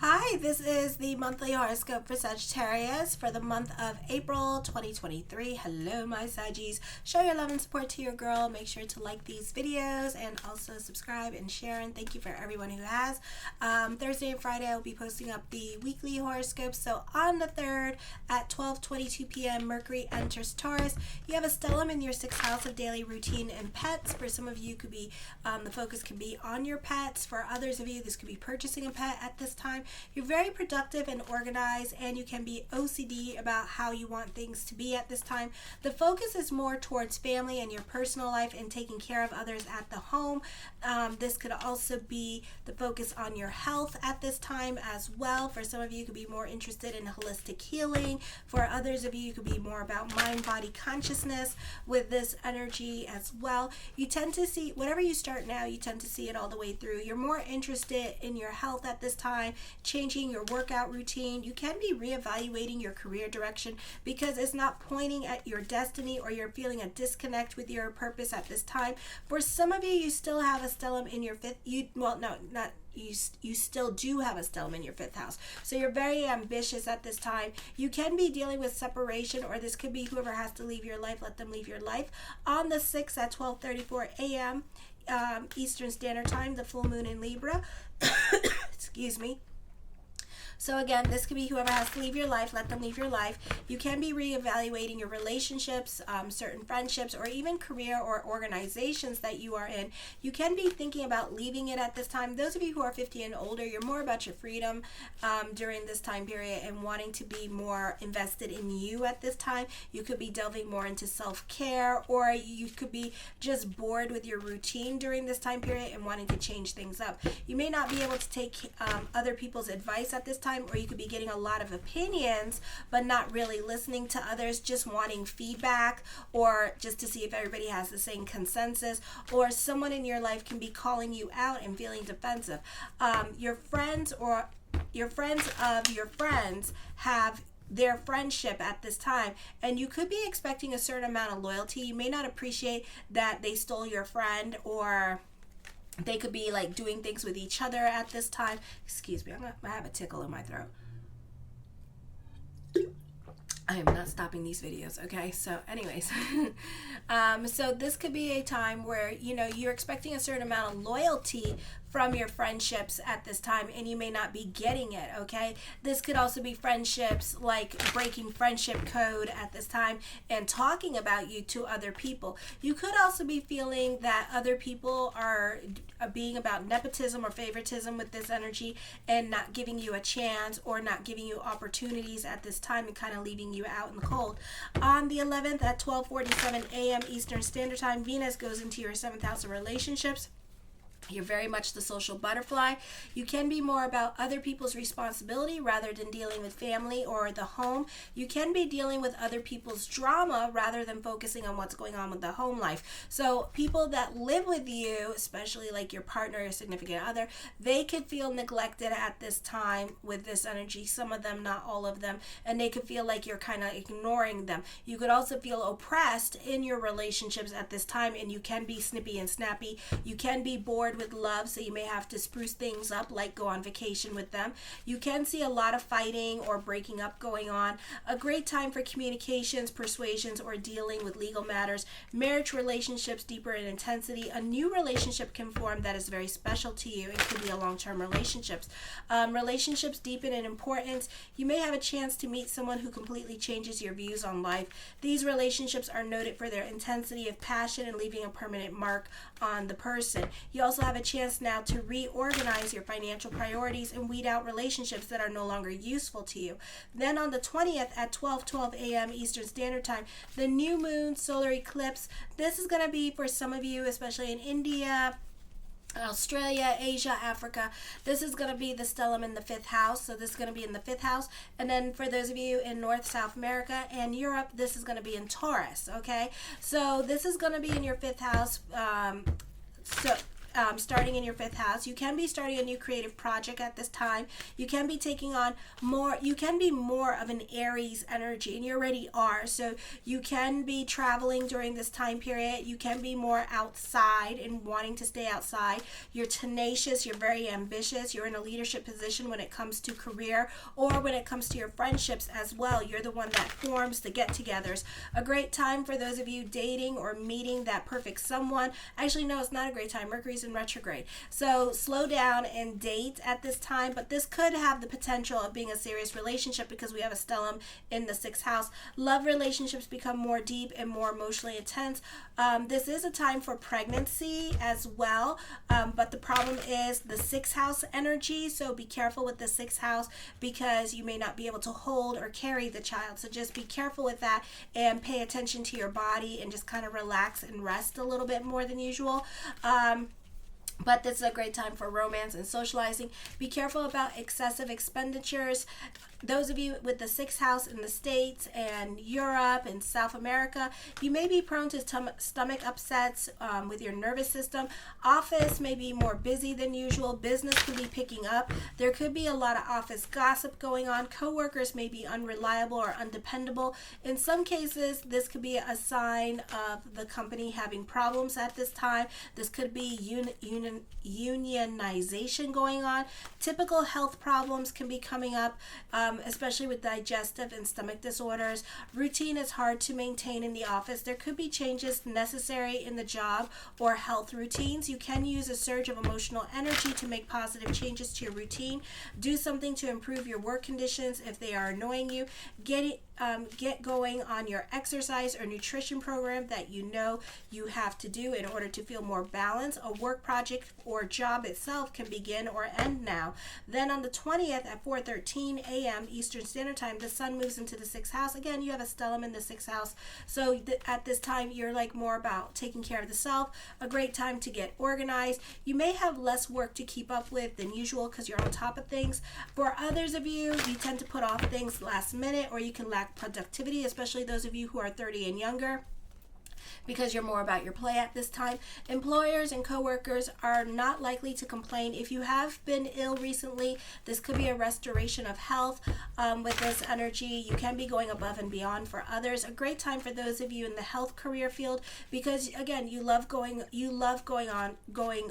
Hi, this is the monthly horoscope for Sagittarius for the month of April 2023. Hello, my Saggies. Show your love and support to your girl. Make sure to like these videos and also subscribe and share. And thank you for everyone who has. Thursday and Friday, I'll be posting up the weekly horoscopes. So on the 3rd at 12:22 p.m., Mercury enters Taurus. You have a stellium in your 6th house of daily routine and pets. For some of you, could be the focus can be on your pets. For others of you, this could be purchasing a pet at this time. You're very productive and organized, and you can be OCD about how you want things to be at this time. The focus is more towards family and your personal life and taking care of others at the home. This could also be the focus on your health at this time as well. For some of you, could be more interested in holistic healing. For others of you, could be more about mind, body, consciousness with this energy as well. You tend to see, whatever you start now, you tend to see it all the way through. You're more interested in your health at this time, changing your workout routine. You can be reevaluating your career direction because it's not pointing at your destiny, or you're feeling a disconnect with your purpose at this time. For some of you, you still have a stellium in your fifth. You still do have a stellium in your 5th house. So you're very ambitious at this time. You can be dealing with separation, or this could be whoever has to leave your life, let them leave your life. On the 6th at 12:34 a.m. Eastern Standard Time, the full moon in Libra. Excuse me. So again, this could be whoever has to leave your life, let them leave your life. You can be reevaluating your relationships, certain friendships, or even career or organizations that you are in. You can be thinking about leaving it at this time. Those of you who are 50 and older, you're more about your freedom during this time period and wanting to be more invested in you at this time. You could be delving more into self-care, or you could be just bored with your routine during this time period and wanting to change things up. You may not be able to take other people's advice at this time, or you could be getting a lot of opinions but not really listening to others, just wanting feedback, or just to see if everybody has the same consensus, or someone in your life can be calling you out and feeling defensive. Your friends or your friends of your friends have their friendship at this time, and you could be expecting a certain amount of loyalty. You may not appreciate that they stole your friend, or they could be like doing things with each other at this time. Excuse me, I have a tickle in my throat. I am not stopping these videos, okay? So anyways, so this could be a time where, you're expecting a certain amount of loyalty from your friendships at this time, and you may not be getting it, okay? This could also be friendships like breaking friendship code at this time and talking about you to other people. You could also be feeling that other people are being about nepotism or favoritism with this energy and not giving you a chance, or not giving you opportunities at this time, and kind of leaving you out in the cold. On the 11th at 12:47 a.m. Eastern Standard Time, Venus goes into your 7th house of relationships. You're very much the social butterfly. You can be more about other people's responsibility rather than dealing with family or the home. You can be dealing with other people's drama rather than focusing on what's going on with the home life. So people that live with you, especially like your partner or significant other, they could feel neglected at this time with this energy. Some of them, not all of them. And they could feel like you're kind of ignoring them. You could also feel oppressed in your relationships at this time, and you can be snippy and snappy. You can be bored with love, so you may have to spruce things up, like go on vacation with them. You can see a lot of fighting or breaking up going on. A great time for communications, persuasions, or dealing with legal matters. Marriage relationships deeper in intensity. A new relationship can form that is very special to you. It could be a long-term relationships. Relationships deepen in importance. You may have a chance to meet someone who completely changes your views on life. These relationships are noted for their intensity of passion and leaving a permanent mark on the person. You also have a chance now to reorganize your financial priorities and weed out relationships that are no longer useful to you. Then on the 20th at 12:12 a.m. Eastern Standard Time, the new moon solar eclipse. This is going to be for some of you, especially in India, Australia, Asia, Africa. This is going to be the stellium in the 5th house. So this is going to be in the 5th house. And then for those of you in North, South America, and Europe, this is going to be in Taurus, okay? So this is going to be in your 5th house. starting in your 5th house. You can be starting a new creative project at this time. You can be taking on more, you can be more of an Aries energy, and you already are. So you can be traveling during this time period. You can be more outside and wanting to stay outside. You're tenacious, you're very ambitious, you're in a leadership position when it comes to career or when it comes to your friendships as well. You're the one that forms the get-togethers. A great time for those of you dating or meeting that perfect someone. Actually, no, it's not a great time. Mercury's in retrograde. So slow down and date at this time, but this could have the potential of being a serious relationship because we have a stellium in the 6th house. Love relationships become more deep and more emotionally intense. This is a time for pregnancy as well, but the problem is the 6th house energy, so be careful with the 6th house because you may not be able to hold or carry the child. So just be careful with that and pay attention to your body and just kind of relax and rest a little bit more than usual. But this is a great time for romance and socializing. Be careful about excessive expenditures. Those of you with the 6th house in the States and Europe and South America, you may be prone to stomach upsets with your nervous system. Office may be more busy than usual. Business could be picking up. There could be a lot of office gossip going on. Coworkers may be unreliable or undependable. In some cases, this could be a sign of the company having problems at this time. This could be unionization going on. Typical health problems can be coming up, especially with digestive and stomach disorders. Routine is hard to maintain in the office. There could be changes necessary in the job or health routines. You can use a surge of emotional energy to make positive changes to your routine. Do something to improve your work conditions if they are annoying you. Get going on your exercise or nutrition program that you know you have to do in order to feel more balanced. A work project or job itself can begin or end now. Then on the 20th at 4:13 a.m. Eastern Standard Time, the sun moves into the 6th house. Again, you have a stellium in the 6th house. So at this time, you're like more about taking care of the self. A great time to get organized. You may have less work to keep up with than usual because you're on top of things. For others of you, you tend to put off things last minute, or you can lack productivity, especially those of you who are 30 and younger, because you're more about your play at this time. Employers and coworkers are not likely to complain. If you have been ill recently, this could be a restoration of health with this energy. You can be going above and beyond for others. A great time for those of you in the health career field because again, you love going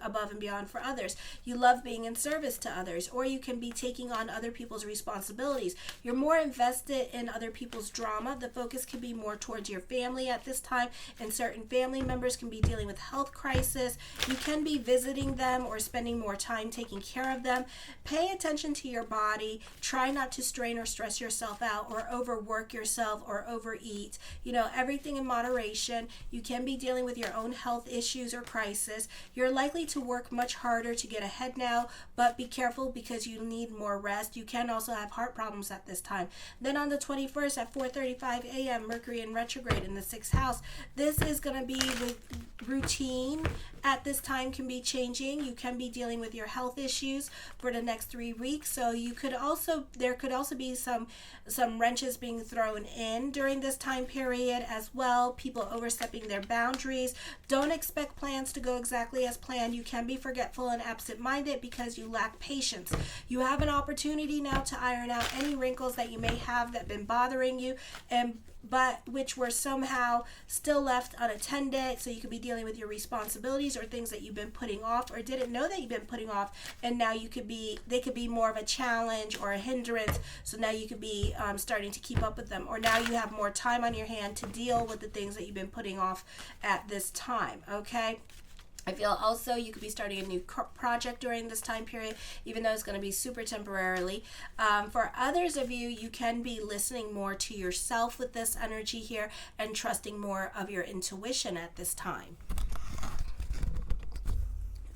above and beyond for others. You love being in service to others, or you can be taking on other people's responsibilities. You're more invested in other people's drama. The focus can be more towards your family at this time, and certain family members can be dealing with health crisis. You can be visiting them or spending more time taking care of them. Pay attention to your body. Try not to strain or stress yourself out or overwork yourself or overeat. Everything in moderation. You can be dealing with your own health issues or crisis. You're likely to work much harder to get ahead now, but be careful because you need more rest. You can also have heart problems at this time. Then on the 21st at 4:35 a.m., Mercury in retrograde in the 6th house. This is going to be with routine at this time can be changing. You can be dealing with your health issues for the next 3 weeks. So there could also be some wrenches being thrown in during this time period as well. People overstepping their boundaries. Don't expect plans to go exactly as planned. You can be forgetful and absent-minded because you lack patience. You have an opportunity now to iron out any wrinkles that you may have that have been bothering you but which were somehow still left unattended. So you could be dealing with your responsibilities or things that you've been putting off or didn't know that you've been putting off, and now they could be more of a challenge or a hindrance. So now you could be starting to keep up with them, or now you have more time on your hand to deal with the things that you've been putting off at this time. Okay. I feel also you could be starting a new project during this time period, even though it's going to be super temporarily. For others of you, you can be listening more to yourself with this energy here and trusting more of your intuition at this time.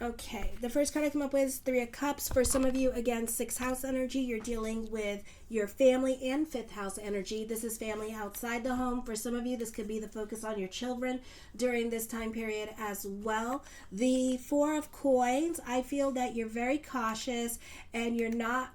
Okay, the first card I come up with is 3 of Cups. For some of you, again, 6th house energy. You're dealing with your family and 5th house energy. This is family outside the home. For some of you, this could be the focus on your children during this time period as well. The 4 of Coins, I feel that you're very cautious and you're not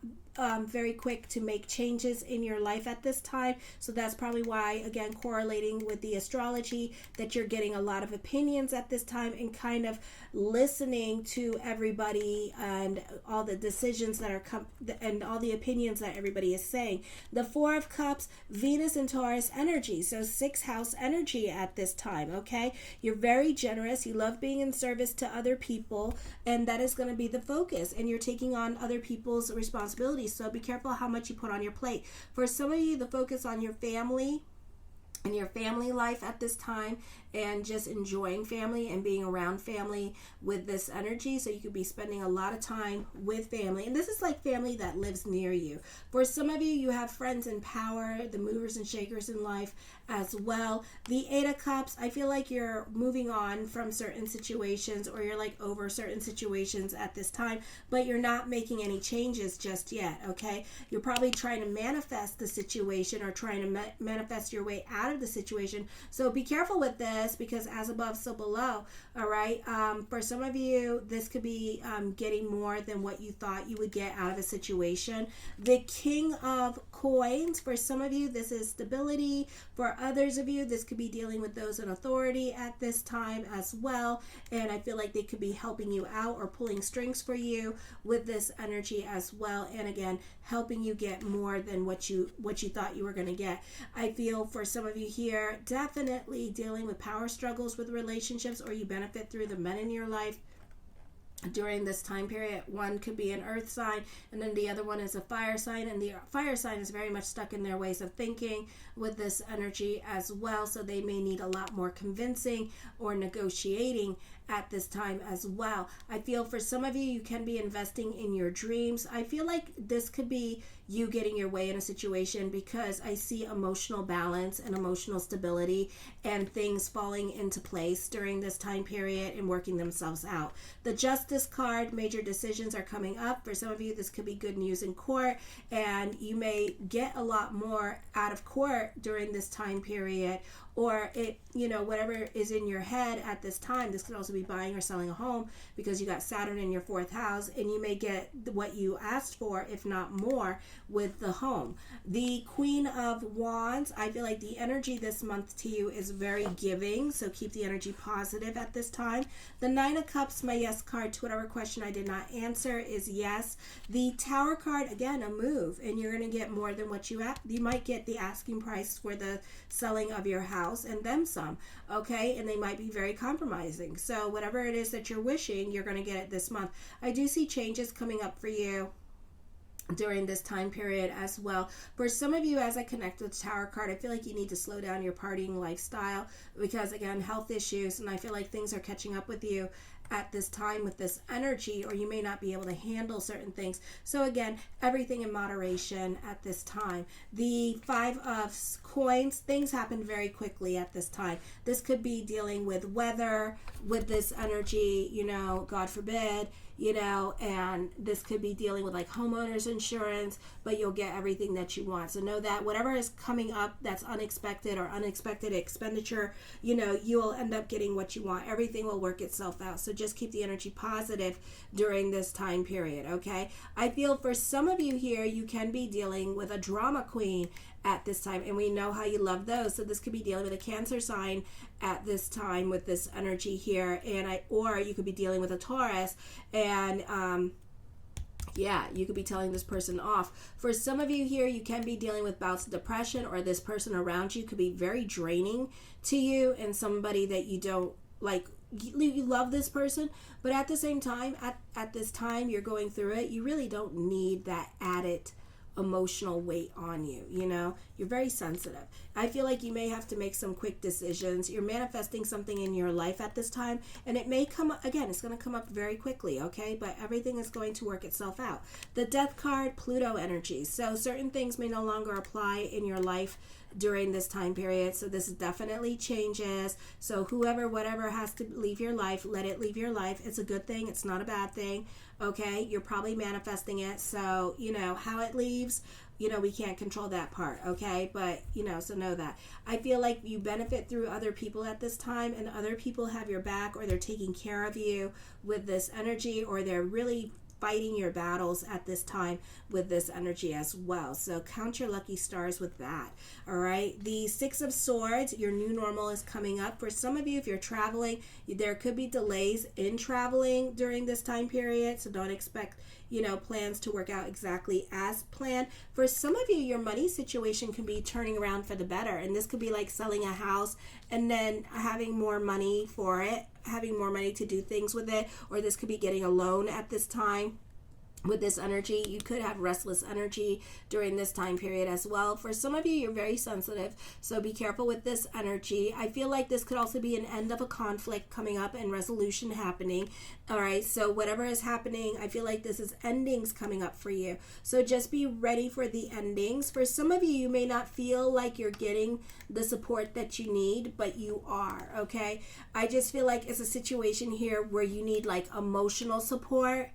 very quick to make changes in your life at this time. So that's probably why, again, correlating with the astrology, that you're getting a lot of opinions at this time and kind of listening to everybody and all the decisions that are and all the opinions that everybody is saying. The Four of Cups, Venus and Taurus energy, so 6th house energy at this time. Okay, you're very generous, you love being in service to other people, and that is going to be the focus, and you're taking on other people's responsibilities. So be careful how much you put on your plate. For some of you, the focus on your family and your family life at this time, and just enjoying family and being around family with this energy. So you could be spending a lot of time with family, and this is like family that lives near you. For some of you, you have friends in power, the movers and shakers in life as well. The 8 of Cups, I feel like you're moving on from certain situations, or you're like over certain situations at this time, but you're not making any changes just yet. Okay, you're probably trying to manifest the situation, or trying to manifest your way out of the situation. So be careful with this, because as above, so below. All right, for some of you, this could be getting more than what you thought you would get out of a situation. The King of Coins, for some of you, this is stability. For others of you, this could be dealing with those in authority at this time as well, and I feel like they could be helping you out or pulling strings for you with this energy as well, and again, helping you get more than what you thought you were going to get. I feel for some of you here, definitely dealing with power struggles with relationships, or you benefit through the men in your life during this time period. One could be an earth sign, and then the other one is a fire sign, and the fire sign is very much stuck in their ways of thinking with this energy as well, so they may need a lot more convincing or negotiating at this time as well. I feel for some of you, you can be investing in your dreams. I feel like this could be you getting your way in a situation, because I see emotional balance and emotional stability and things falling into place during this time period and working themselves out. The Justice card, major decisions are coming up. For some of you, this could be good news in court, and you may get a lot more out of court during this time period, or it, whatever is in your head at this time. This could also be buying or selling a home, because you got Saturn in your 4th house, and you may get what you asked for, if not more, with the home. The Queen of Wands, I feel like the energy this month to you is very giving, so keep the energy positive at this time. The 9 of Cups, my yes card to whatever question I did not answer is yes. The Tower card, again, a move, and you're going to get more than what you might get the asking price for the selling of your house, and then some. Okay, and they might be very compromising. So whatever it is that you're wishing, you're going to get it this month. I do see changes coming up for you during this time period as well. For some of you, as I connect with the Tower card, I feel like you need to slow down your partying lifestyle, because again, health issues, and I feel like things are catching up with you at this time with this energy, or you may not be able to handle certain things. So again, everything in moderation at this time. The 5 of Coins, things happen very quickly at this time. This could be dealing with weather with this energy, God forbid, and this could be dealing with like homeowners insurance, but you'll get everything that you want. So know that whatever is coming up that's unexpected or unexpected expenditure, you will end up getting what you want. Everything will work itself out. So just keep the energy positive during this time period, okay? I feel for some of you here, you can be dealing with a drama queen at this time, and we know how you love those. So this could be dealing with a Cancer sign at this time with this energy here, or you could be dealing with a Taurus, and you could be telling this person off. For some of you here, you can be dealing with bouts of depression, or this person around you could be very draining to you, and somebody that you don't like. You love this person, but at the same time, at this time you're going through it, you really don't need that added emotional weight on you. You're very sensitive. I feel like you may have to make some quick decisions. You're manifesting something in your life at this time, and it may come up again. It's going to come up very quickly, okay? But everything is going to work itself out. The Death card, Pluto energy. So certain things may no longer apply in your life during this time period. So this definitely changes. So whatever has to leave your life, let it leave your life. It's a good thing. It's not a bad thing. Okay, you're probably manifesting it. So how it leaves, we can't control that part. Okay, but so know that. I feel like you benefit through other people at this time, and other people have your back, or they're taking care of you with this energy, or they're really fighting your battles at this time with this energy as well. So count your lucky stars with that. All right. The Six of Swords, your new normal is coming up. For some of you, if you're traveling, there could be delays in traveling during this time period. So don't expect, plans to work out exactly as planned. For some of you, your money situation can be turning around for the better. And this could be like selling a house and then having more money for it, having more money to do things with it. Or this could be getting a loan at this time. With this energy, you could have restless energy during this time period as well. For some of you, you're very sensitive, so be careful with this energy. I feel like this could also be an end of a conflict coming up and resolution happening. All right, so whatever is happening, I feel like this is endings coming up for you. So just be ready for the endings. For some of you, you may not feel like you're getting the support that you need, but you are, okay? I just feel like it's a situation here where you need like emotional support,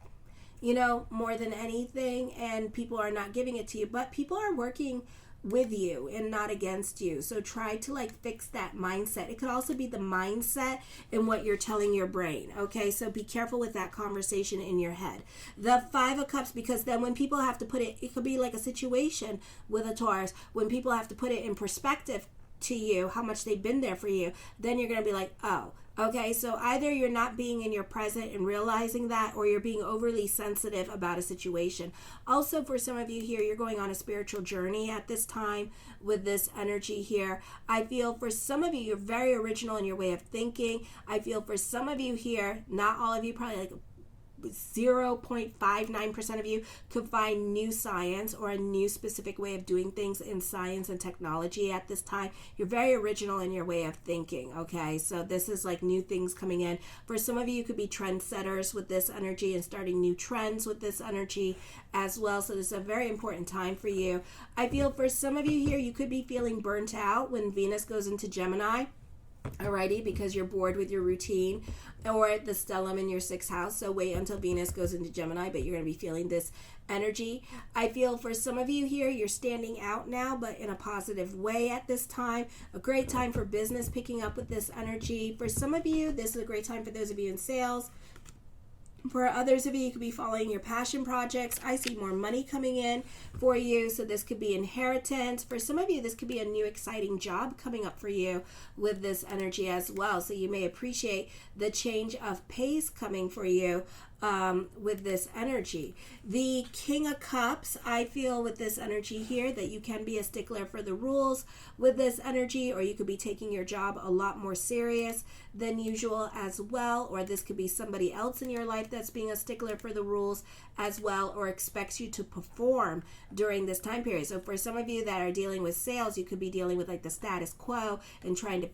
more than anything, and people are not giving it to you, but people are working with you and not against you. So try to fix that mindset. It could also be the mindset and what you're telling your brain. Okay, so be careful with that conversation in your head. The Five of Cups, because then when people have to put it could be like a situation with a Taurus, when people have to put it in perspective to you, how much they've been there for you, then you're going to be like, oh, okay, so either you're not being in your present and realizing that, or you're being overly sensitive about a situation. Also, for some of you here, you're going on a spiritual journey at this time with this energy here. I feel for some of you, you're very original in your way of thinking. I feel for some of you here, not all of you, probably 0.59% of you could find new science or a new specific way of doing things in science and technology at this time. You're very original in your way of thinking, okay? So this is like new things coming in. For some of you, you could be trendsetters with this energy and starting new trends with this energy as well. So this is a very important time for you. I feel for some of you here, you could be feeling burnt out when Venus goes into Gemini. Alrighty, because you're bored with your routine or the stellium in your 6th house. So wait until Venus goes into Gemini, but you're going to be feeling this energy. I feel for some of you here, you're standing out now, but in a positive way at this time. A great time for business picking up with this energy. For some of you, this is a great time for those of you in sales. For others of you, you could be following your passion projects. I see more money coming in for you, so this could be inheritance. For some of you, this could be a new exciting job coming up for you with this energy as well. So you may appreciate the change of pace coming for you with this energy. The King of Cups, I feel with this energy here that you can be a stickler for the rules with this energy, or you could be taking your job a lot more serious than usual as well, or this could be somebody else in your life that's being a stickler for the rules as well, or expects you to perform during this time period. So for some of you that are dealing with sales, you could be dealing with like the status quo and trying to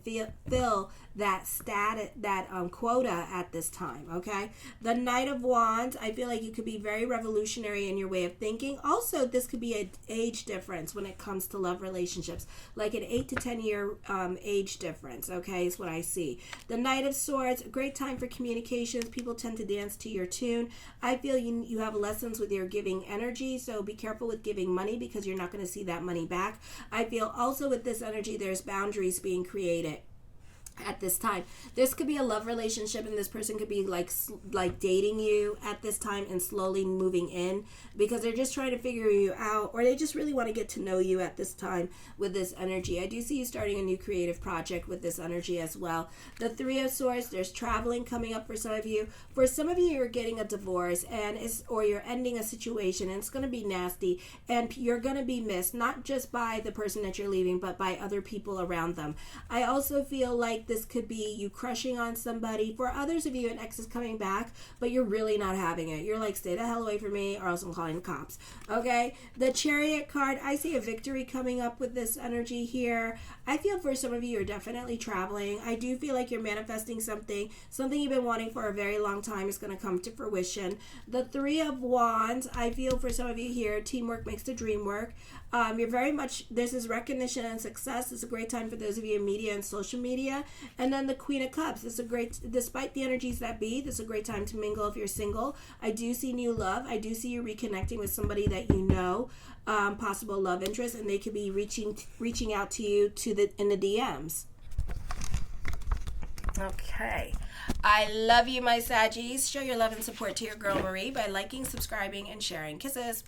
fill that quota at this time, okay? The Knight of Wands, I feel like you could be very revolutionary in your way of thinking. Also, this could be an age difference when it comes to love relationships, like an 8 to 10 year age difference, okay, is what I see. The Knight of Swords, a great time for communications. People tend to dance to your tune. I feel you have lessons with your giving energy, so be careful with giving money because you're not going to see that money back. I feel also with this energy, there's boundaries being created at this time. This could be a love relationship, and this person could be like dating you at this time and slowly moving in because they're just trying to figure you out, or they just really want to get to know you at this time with this energy. I do see you starting a new creative project with this energy as well. The Three of Swords, there's traveling coming up for some of you. For some of you, you're getting a divorce or you're ending a situation, and it's going to be nasty, and you're going to be missed, not just by the person that you're leaving, but by other people around them. I also feel like this could be you crushing on somebody. For others of you, an ex is coming back, but you're really not having it. You're like, stay the hell away from me or else I'm calling the cops. Okay? The Chariot card, I see a victory coming up with this energy here. I feel for some of you, you're definitely traveling. I do feel like you're manifesting something you've been wanting for a very long time is going to come to fruition. The Three of Wands, I feel for some of you here, teamwork makes the dream work. You're very much, this is recognition and success. It's a great time for those of you in media and social media. And then the Queen of Cups, this is a great, despite the energies that be, this is a great time to mingle if you're single. I do see new love. I do see you reconnecting with somebody that you know, possible love interest, and they could be reaching out to you in the DMs. Okay. I love you, my Saggies. Show your love and support to your girl Marie by liking, subscribing, and sharing. Kisses.